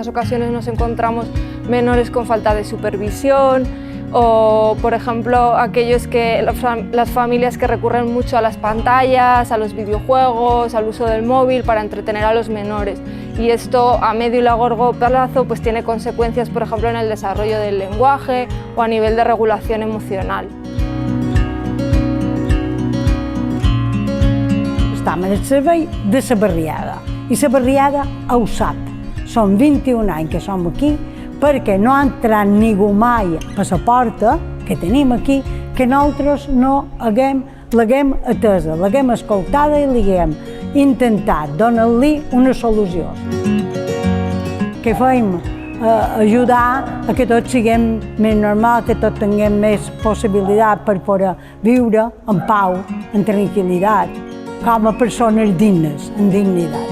ocasiones nos encontramos menores con falta de supervisión o, por ejemplo, las familias que recurren mucho a las pantallas, a los videojuegos, al uso del móvil para entretener a los menores. Y esto a medio y largo plazo pues tiene consecuencias, por ejemplo, en el desarrollo del lenguaje o a nivel de regulación emocional. Estem en el servei de la barriada i la barriada ho sap. Són 21 anys que som aquí perquè no ha entrat ningú mai per la porta que tenim aquí que nosaltres no l'haguem atesa, l'haguem escoltada i l'haguem intentat donar-li una solució. Que fem ajudar a que tots siguem més normal, que tots tinguem més possibilitat per poder viure en pau, en tranquil·litat, com a persones dignes, en dignitat.